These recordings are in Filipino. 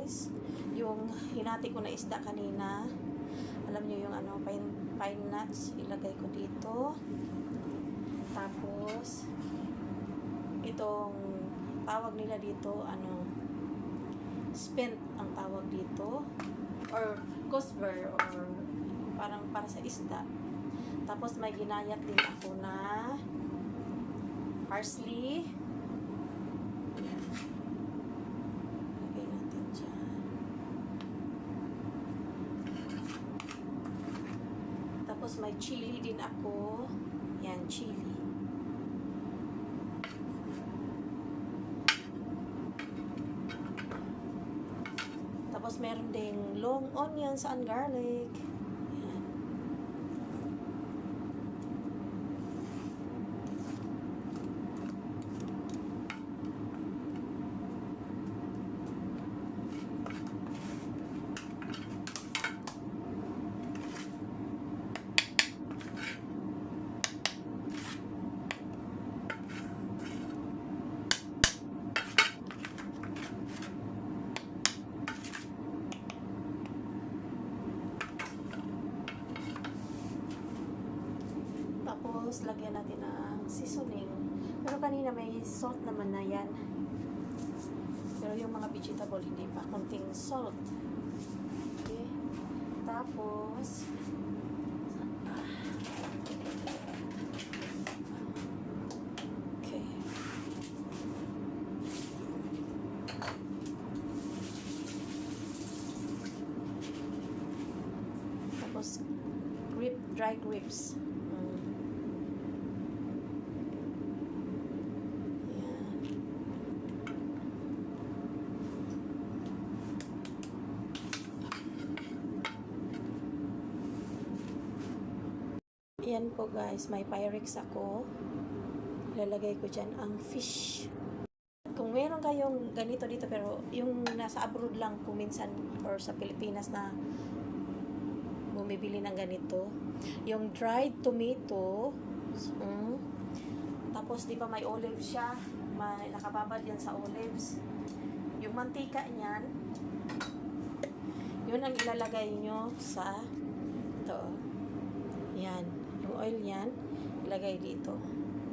guys. Yung hinati ko na isda kanina. Alam nyo yung ano, pine nuts. Ilagay ko dito. Tapos, itong tawag nila dito, ano, spent ang tawag dito. Or cosver, or parang para sa isda. Tapos, may ginayat din ako na parsley. Lagay natin dyan. Tapos may chili din ako. Yan, chili. Tapos meron ding long onions and garlic. Tapos, lagyan natin ng seasoning. Pero kanina may salt naman na yan. Pero yung mga vegetable, hindi pa. Konting salt. Okay. Tapos, okay. Tapos, dry grapes. Yan po guys, may Pyrex ako. Ilalagay ko dyan ang fish. Kung meron kayong ganito dito, pero yung nasa abroad lang kung minsan or sa Pilipinas na bumibili ng ganito, yung dried tomato, tapos di ba may olive siya, may nakababad yan sa olives. Yung mantika niyan, yun ang ilalagay nyo sa ito. Yan. Yung oil yan, ilagay dito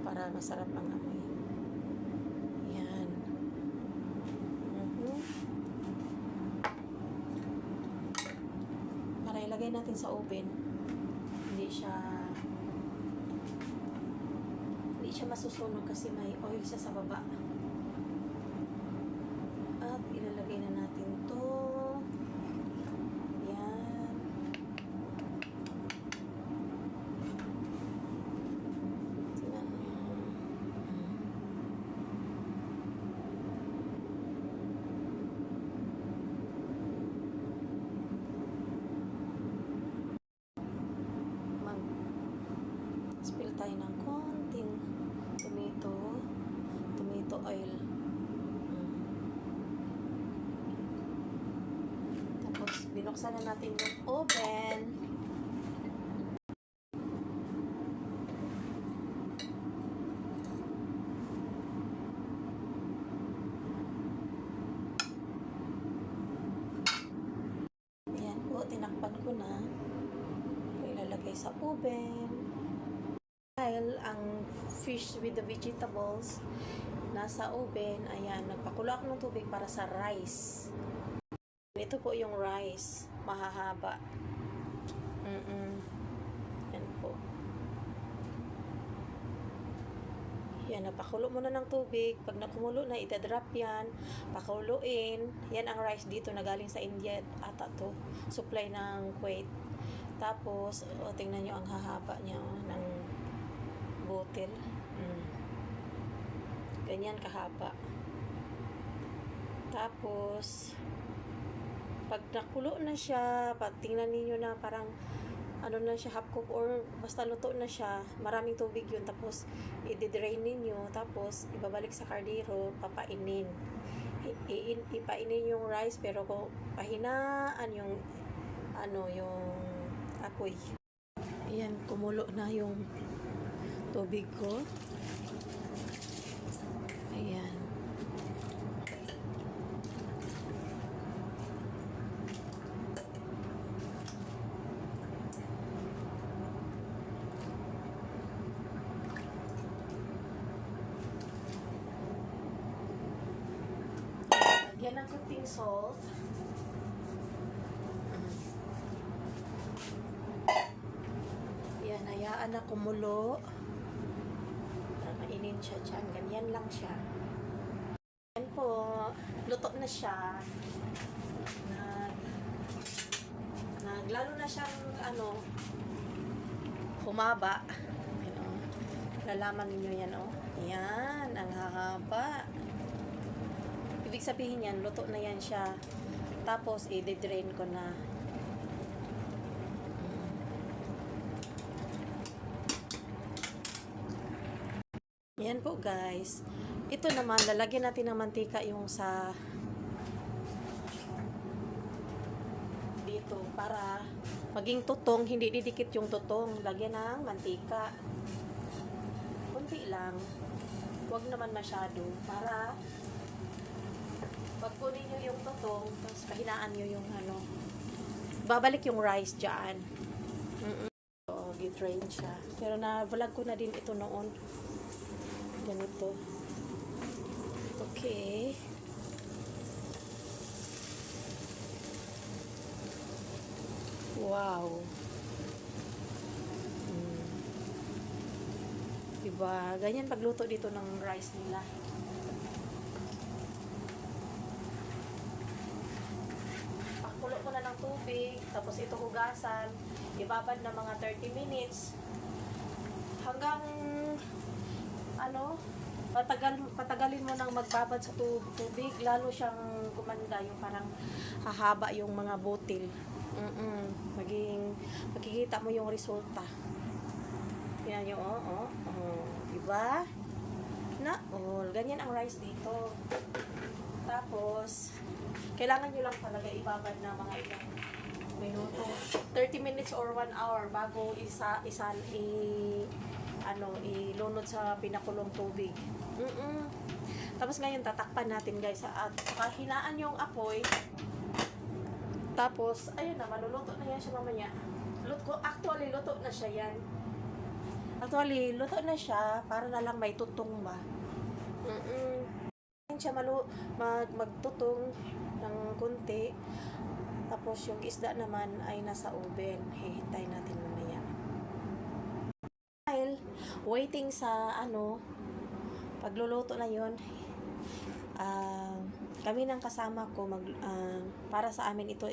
para masarap ang amoy. Yan. Para ilagay natin sa oven, hindi siya masusunog kasi may oil siya sa baba. At ilalagay na natin to. Spill tayo ng konting tomato oil. Tapos binuksan na natin yung oven. Ayan po, tinakpan ko na. Ilalagay sa oven. Dahil ang fish with the vegetables nasa oven, ayan, nagpakulo ako ng tubig para sa rice. Ito po yung rice, mahahaba. Yan po. Yan, napakulo muna ng tubig. Pag nakumulo na, itadrop yan. Pakuluin. Yan ang rice dito na galing sa India ata to. Supply ng Kuwait. Tapos, tingnan nyo ang hahaba niya ng botel. Ganyan kahaba. Tapos pag nakulo na siya, pag tingnan niyo na parang ano na siya, half cook or basta luto na siya, maraming tubig yun, tapos i-drain niyo, tapos ibabalik sa kardero, papainin. Ipainin yung rice, pero kung pahinaan yung ano, yung apoy. Ayan, kumulo na yung tubig ko. Ayan. Yan ang kunting salt. Yan, hayaan na kumulo. Para mainin siya dyan. Ganyan lang siya. Yan po. Luto na siya. Lalo na siyang humaba. Yan, oh. Lalaman ninyo yan, oh. Yan, ang hahaba. Ibig sabihin yan, luto na yan siya. Tapos, i-drain ko na. Yan po, guys. Ito naman, lalagyan natin ng mantika yung sa dito para maging tutong, hindi didikit yung tutong. Lagyan ng mantika. Kunti lang. Huwag naman masyado para pag kunin nyo yung tutong, tapos pahinaan nyo yung babalik yung rice dyan. So, gitrain siya. Pero na-vlog ko na din ito noon. Ganito. Okay. Wow. Diba? Ganyan pagluto dito ng rice nila. Pakulo ko na ng tubig, tapos ito hugasan, ibabad na mga 30 minutes hanggang patagalin mo nang magbabad sa tubig, lalo siyang gumanda, yung parang hahaba yung mga butil. Makikita mo yung resulta. Yan yung diba? Ganyan ang rice dito. Tapos kailangan nyo lang talaga ibabad na mga ilang minuto, 30 minutes or 1 hour bago ilunod sa pinakulong tubig. Tapos ngayon tatakpan natin, guys, at hinaan yung apoy. Tapos ayun na, maluluto na yan siya mamaya. Actually luto na siya yan. Luto na siya para na lang may tutong ba. Siya magtutong ng kunti. Tapos yung isda naman ay nasa oven. Hihintay natin mamaya. While waiting sa pagluluto na yon, kami ng kasama ko para sa amin ito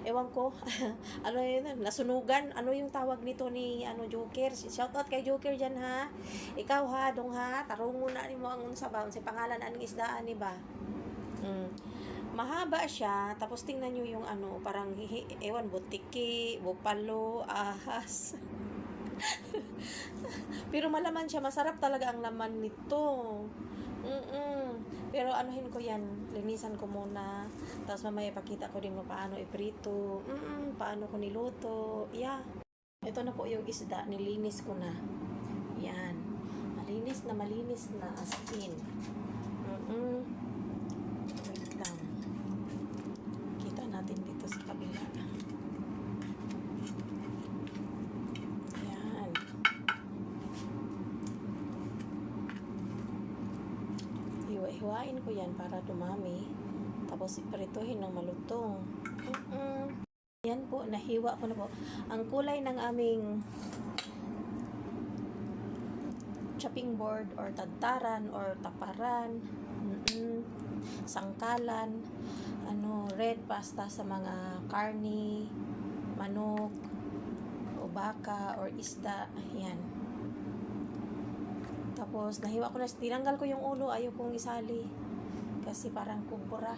ewan ko yun, nasunugan, yung tawag nito ni Joker. Shout out kay Joker dyan, ha. Ikaw, ha, dong, ha, tarungo na ni mo ang unsabaw sa pangalan aning isdaan, ni ba? Mahaba siya, tapos tingnan nyo yung parang ewan, butiki, bupalo, ahas. Pero malaman siya, masarap talaga ang laman nito. Pero anuhin ko yan, linisan ko muna, tapos mamaya pakita ko din mo paano iprito, paano ko niluto. Yeah. Ito na po yung isda, nilinis ko na. Yan, malinis na as in. Wait lang, kita natin dito sa kabila. Hiwain ko yan para dumami, tapos iprituhin ng malutong. Yan po, nahiwa ko na po. Ang kulay ng aming chopping board or tadtaran or taparan, sangkalan, red pasta sa mga karni, manok o baka or isda. Yan. Tapos, nahiwa ko na, tinanggal ko yung ulo, ayaw kong isali. Kasi parang kumpura.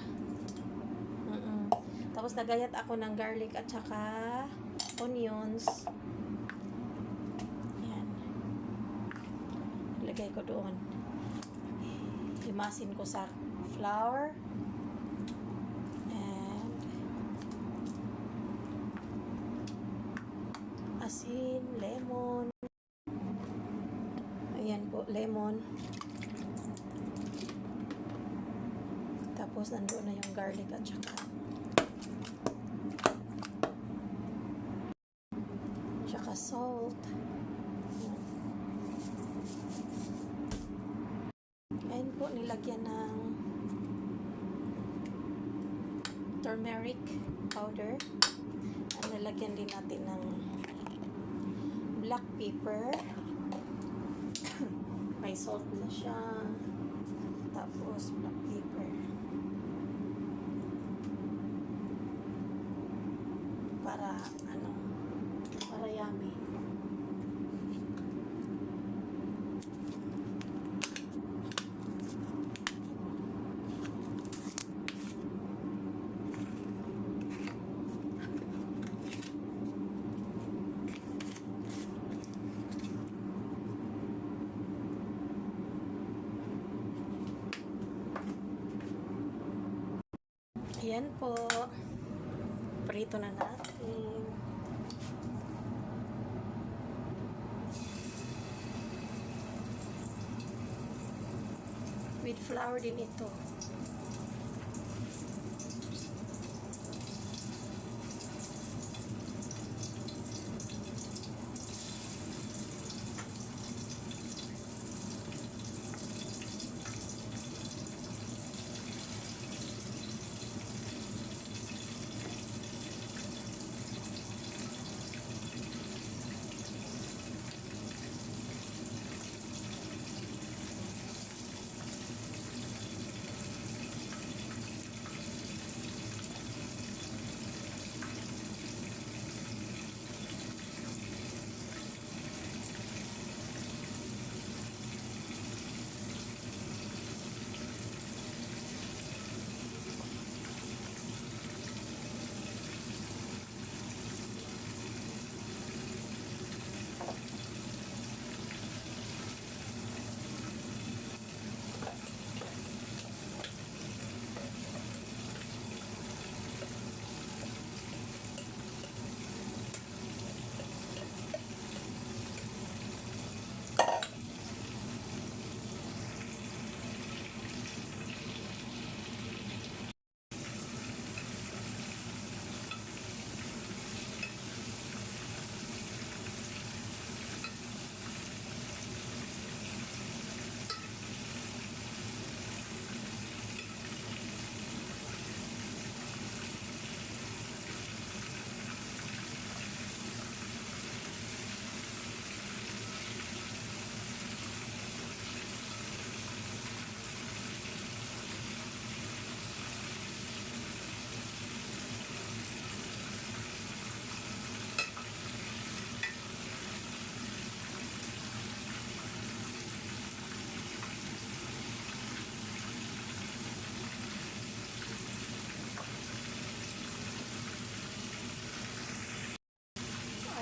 Tapos, nagayat ako ng garlic at saka onions. Yan. Ilagay ko doon. Himasin ko sa flour. And asin, lemon. Ayan po, lemon. Tapos nandoon na yung garlic at saka salt. Ayan po, nilagyan ng turmeric powder. At nalagyan din natin ng black pepper. May salt na siya. Tapos black pepper. Para para yummy. Ayan po. Prito na natin. With flour din ito.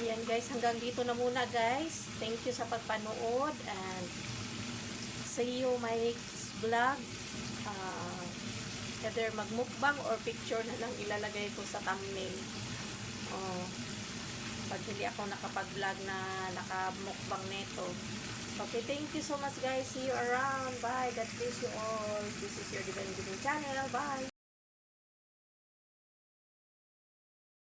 Ayan guys, hanggang dito na muna guys. Thank you sa pagpanood and see you my next vlog. Either magmukbang or picture na lang ilalagay ko sa thumbnail. Pag hindi ako nakapag-vlog na nakamukbang neto. Okay, thank you so much guys. See you around. Bye. God bless you all. This is your Divine Giving channel. Bye.